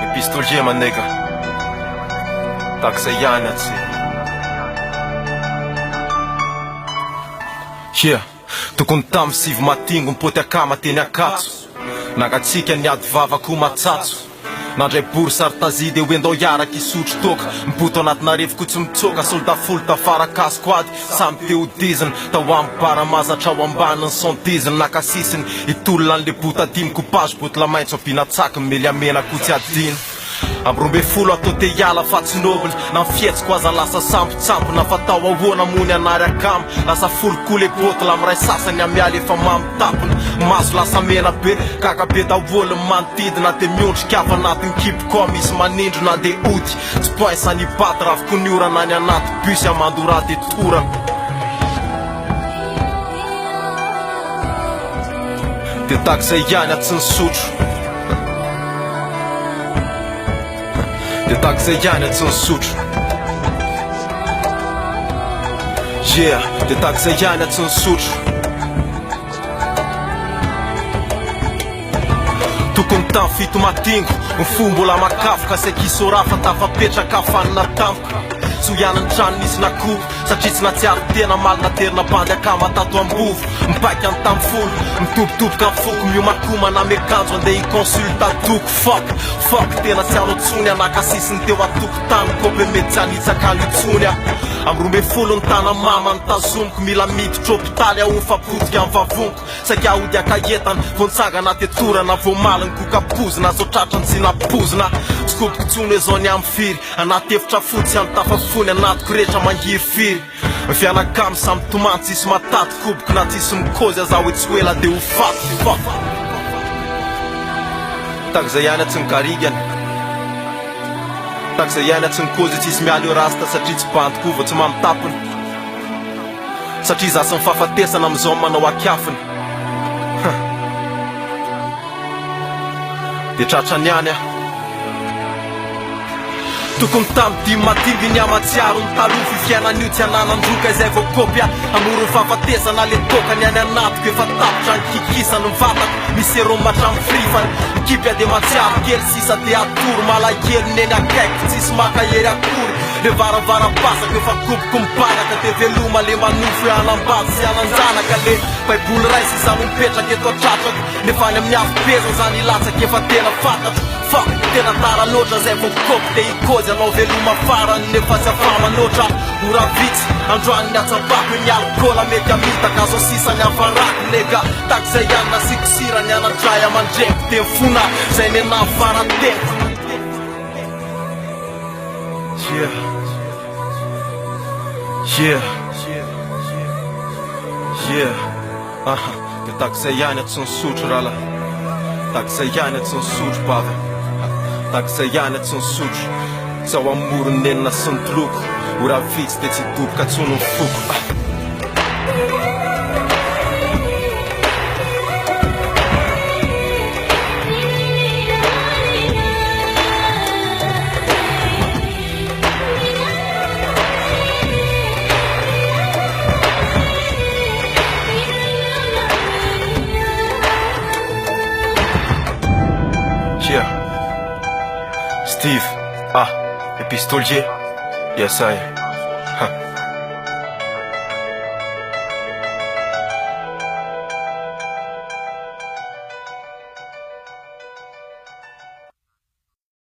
E pistolje ma nigga. Tak se janaci. Yeah. Tokony tamy sivy matingo mipôty akama teny akatso. Nagatsika niady vavako matsatso. Nandray bory sartazy de hoendao iaraky isotro toka. Mipoto anatina revoka tsy mitsoka. Soldat folo tafara kaskoady samy teo diziny. Tao amy baramazatra ao ambaniny sondiziny. Nakasisiny itolona an'le bota dimy coupage. Botla maintso ampinatsakiny meliamena ko tsy adiny. Amby 12 atao te hiala fa tsy nobily. Na fietsiko aza lasa sampotsampo. Na fatao ahoana mony anary akamo. Lasa foloko le botla amy ray sasany amialy efa mamitapony. Maso lasa mena be kakabe daholy manodidina. De miondrika avy anatin'ny kipoko misy manindro na de ody. Tsy poisany ibata raha vikoniorana any anaty busy amandorady torana. De tak zay ihany tsy nisotro. De tak zay ihany tsy nisotro. Yeah, de tak zay ihany tsy nisotro. Tokony tamy fito matingo mifo mbola makafoka. Saiky isorafa tafapetraka afanina tampoka. Tsy ho ianany trano nisy nakovo satria tsy natsiary tena malina terina bandy akama tato ambovo. Mipaika any tamy folo mitobitoboka ny foko miomakoma na mekanjo andeha hiconsulta toko. Fuck tena tsy ano tsony anakasisiny teo atokotany. Kopy mety tsy anitsakany itsony a. Amy 12 ny tana mama nitazomiko. Mila miditro hôpitaly aho mifapotika amy vavoniko. Saiky ahody akaetany vontsagana tetorana voamaliny kokapozina. Zao tratrany tsy napozina. Tsy kopiko tsony zao ny amy firy. Anaty efitra fotsy any tafafony anatiko rehetra mangirifiry. Mifianakamy samy tomany tsisy mataty koboko na tsisy mikozy aza hoe tsy hoela de ho faty. Tak zay ihany tsy nikarigany. Tak zay ihany tsy nikozy tsisy mialy eo rasta satria tsy bantiko vo tsy mamitapony. Satria za sy mifahafatesana amizao manao akiafiny. De tratrany ihany a. Tokony tamy dimy matingy ny amatsiaro ny talofy. Fiainan'io tsy ananandroka izay vao kopia. Amoro ny fahafatesana le tokany any anatiko. Efa tapitra ny kikisany ny vatako. Misy eromatra amy frifany. Mikipia de matsiaro kely sisa de atoro. Malakely neny akaiky tsisy makahery akory. Le varavara-pasaka efa kopoko mipanaka. De veloma le manofo anambady sy ananjanaka. Le baiboly raisy izany mipetraka eto atratrako. Nefa any amin'ny afo-pezana zany ilatsaky efa tena fantatro. Fuck, tena tara loatra zay vao kopy de ikozy anao veloma farany nefa tsy afamanoatra. Ora vitsy androany ny atsapako ny alkôla mety amitaka azo sisany avarako nega. Tak zay ihany nasikosirany anadray amandreko. De fona zay nena farateko. Yeah. Yeah. Yeah. De tak zay ihany tsy nisotro rala. Tak zay ihany tsy nisotro bavy. Tak zay ihany tsy nisotro. Zao amorony nenina sy ny troko. Ora vitsy de tsy doboka tsony ny foko. Yeah. Steve, e pistolje. Yes I.